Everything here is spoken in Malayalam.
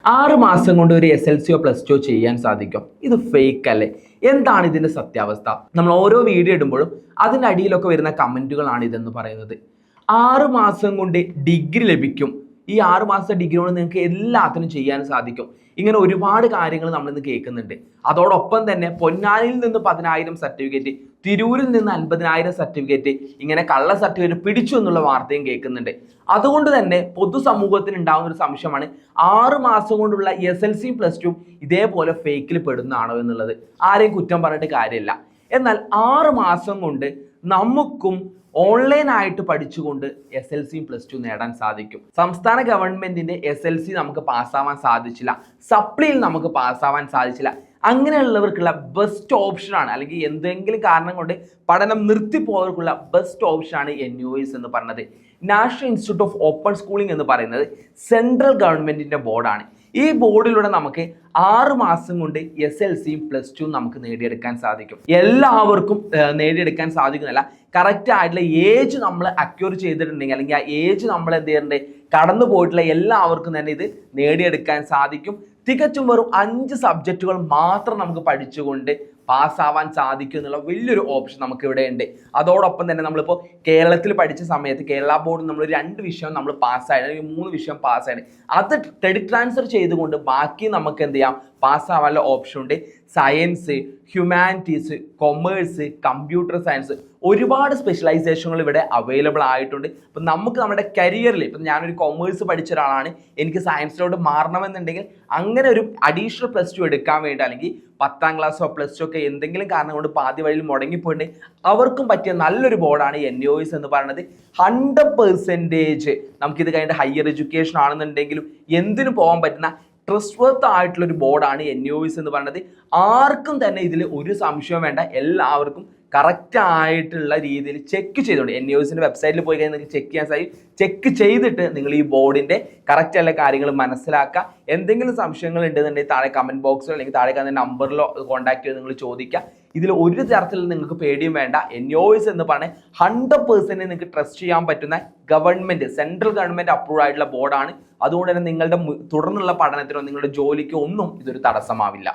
6 മാസം കൊണ്ട് ഒരു SLC പ്ലസ് ടു ചെയ്യാൻ സാധിക്കും. ഇത് ഫേക്ക് അല്ലേ? എന്താണ് ഇതിന്റെ സത്യാവസ്ഥ? നമ്മൾ ഓരോ വീഡിയോ ഇടുമ്പോഴും അതിൻ്റെ അടിയിലൊക്കെ വരുന്ന കമന്റുകളാണ് ഇതെന്ന് പറയുന്നത്. 6 മാസം കൊണ്ട് ഡിഗ്രി ലഭിക്കും, ഈ 6 മാസത്തെ ഡിഗ്രി കൊണ്ട് നിങ്ങൾക്ക് എല്ലാത്തിനും ചെയ്യാൻ സാധിക്കും, ഇങ്ങനെ ഒരുപാട് കാര്യങ്ങൾ നമ്മളിന്ന് കേൾക്കുന്നുണ്ട്. അതോടൊപ്പം തന്നെ പൊന്നാനിയിൽ നിന്ന് 10,000 സർട്ടിഫിക്കറ്റ്, തിരൂരിൽ നിന്ന് 50,000 സർട്ടിഫിക്കറ്റ്, ഇങ്ങനെ കള്ള സർട്ടിഫിക്കറ്റ് പിടിച്ചു എന്നുള്ള വാർത്തയും കേൾക്കുന്നുണ്ട്. അതുകൊണ്ട് തന്നെ പൊതുസമൂഹത്തിന് ഉണ്ടാകുന്ന ഒരു സംശയമാണ്, 6 മാസം കൊണ്ടുള്ള SLC പ്ലസ് ടു ഇതേപോലെ ഫേക്കിൽ പെടുന്നതാണോ എന്നുള്ളത്. ആരെയും കുറ്റം പറഞ്ഞിട്ട് കാര്യമില്ല. എന്നാൽ 6 മാസം കൊണ്ട് നമുക്കും ഓൺലൈനായിട്ട് പഠിച്ചുകൊണ്ട് SLC പ്ലസ് ടു നേടാൻ സാധിക്കും. സംസ്ഥാന ഗവൺമെന്റിന്റെ SLC നമുക്ക് പാസ്സാവാൻ സാധിച്ചില്ല, സപ്ലിയിൽ നമുക്ക് പാസ്സാവാൻ സാധിച്ചില്ല, അങ്ങനെയുള്ളവർക്കുള്ള ബെസ്റ്റ് ഓപ്ഷനാണ്, അല്ലെങ്കിൽ എന്തെങ്കിലും കാരണം കൊണ്ട് പഠനം നിർത്തിപ്പോയവർക്കുള്ള ബെസ്റ്റ് ഓപ്ഷനാണ് NUIS എന്ന് പറഞ്ഞത്. National institute of open schooling എന്ന് പറയുന്നത് സെൻട്രൽ ഗവൺമെന്റിന്റെ ബോർഡാണ്. ഈ ബോർഡിലൂടെ നമുക്ക് 6 മാസം കൊണ്ട് SLC പ്ലസ് ടു നമുക്ക് നേടിയെടുക്കാൻ സാധിക്കും. എല്ലാവർക്കും നേടിയെടുക്കാൻ സാധിക്കുന്നില്ല. കറക്റ്റ് ആയിട്ടുള്ള ഏജ് നമ്മൾ അക്യൂർ ചെയ്തിട്ടുണ്ടെങ്കിൽ, അല്ലെങ്കിൽ ആ ഏജ് നമ്മൾ എന്ത് ചെയ്തിട്ടുണ്ട്, കടന്നു പോയിട്ടുള്ള എല്ലാവർക്കും തന്നെ ഇത് നേടിയെടുക്കാൻ സാധിക്കും. തികച്ചും വെറും 5 സബ്ജക്റ്റുകൾ മാത്രം നമുക്ക് പഠിച്ചുകൊണ്ട് പാസ്സാവാൻ സാധിക്കും എന്നുള്ള വലിയൊരു ഓപ്ഷൻ നമുക്ക് ഇവിടെ ഉണ്ട്. അതോടൊപ്പം തന്നെ നമ്മളിപ്പോൾ കേരളത്തിൽ പഠിച്ച സമയത്ത് കേരള ബോർഡ് നമ്മൾ 2 വിഷയം നമ്മൾ പാസ്സായി, അല്ലെങ്കിൽ 3 വിഷയം പാസ്സായി, അത് ക്രെഡിറ്റ് ട്രാൻസ്ഫർ ചെയ്തുകൊണ്ട് ബാക്കി നമുക്ക് എന്ത് ചെയ്യാം, പാസ്സാവാനുള്ള ഓപ്ഷൻ ഉണ്ട്. Science, humanities, commerce, computer science, ഒരുപാട് സ്പെഷ്യലൈസേഷനുകൾ ഇവിടെ അവൈലബിൾ ആയിട്ടുണ്ട്. ഇപ്പം നമുക്ക് നമ്മുടെ കരിയറിൽ, ഇപ്പം ഞാനൊരു കൊമേഴ്സ് പഠിച്ച ഒരാളാണ്, എനിക്ക് സയൻസിലോട്ട് മാറണമെന്നുണ്ടെങ്കിൽ അങ്ങനെ ഒരു അഡീഷണൽ പ്ലസ് ടു എടുക്കാൻ വേണ്ടി, അല്ലെങ്കിൽ 10ാം ക്ലാസ്സോ പ്ലസ് ടു ഒക്കെ എന്തെങ്കിലും കാരണം കൊണ്ട് പാതി വഴിയിൽ മുടങ്ങിപ്പോയിട്ടുണ്ടെങ്കിൽ അവർക്കും പറ്റിയ നല്ലൊരു ബോർഡാണ് NUIS എന്ന് പറയുന്നത്. 100% നമുക്കിത് കഴിഞ്ഞിട്ട് ഹയർ എഡ്യൂക്കേഷൻ ആണെന്നുണ്ടെങ്കിലും എന്തിനു പോകാൻ പറ്റുന്ന ട്രസ്റ്റ് വർത്ത് ആയിട്ടുള്ള ഒരു ബോർഡാണ് NUIS എന്ന് പറയുന്നത്. ആർക്കും തന്നെ ഇതിൽ ഒരു സംശയവും വേണ്ട, എല്ലാവർക്കും കറക്റ്റ് ആയിട്ടുള്ള രീതിയിൽ ചെക്ക് ചെയ്തുകൊണ്ട് NUISന്റെ വെബ്സൈറ്റിൽ പോയി കഴിഞ്ഞാൽ നിങ്ങൾക്ക് ചെക്ക് ചെയ്യാൻ സാധിക്കും. ചെക്ക് ചെയ്തിട്ട് നിങ്ങൾ ഈ ബോർഡിന്റെ കറക്റ്റ് ആയിട്ടുള്ള കാര്യങ്ങൾ മനസ്സിലാക്കുക. എന്തെങ്കിലും സംശയങ്ങൾ ഉണ്ടെന്നുണ്ടെങ്കിൽ താഴെ കമന്റ് ബോക്സിലോ അല്ലെങ്കിൽ താഴെ കാണുന്ന നമ്പറിലോ കോൺടാക്ട് ചെയ്ത് നിങ്ങൾ ചോദിക്കുക. ഇതിൽ ഒരു തരത്തിൽ നിങ്ങൾക്ക് പേടിയും വേണ്ട. NUIS എന്ന് പറഞ്ഞാൽ 100% നിങ്ങൾക്ക് ട്രസ്റ്റ് ചെയ്യാൻ പറ്റുന്ന ഗവൺമെന്റ്, സെൻട്രൽ ഗവൺമെന്റ് അപ്രൂവ് ആയിട്ടുള്ള ബോർഡാണ്. അതുകൊണ്ട് തന്നെ നിങ്ങളുടെ തുടർന്നുള്ള പഠനത്തിനോ നിങ്ങളുടെ ജോലിക്കോ ഒന്നും ഇതൊരു തടസ്സമാവില്ല.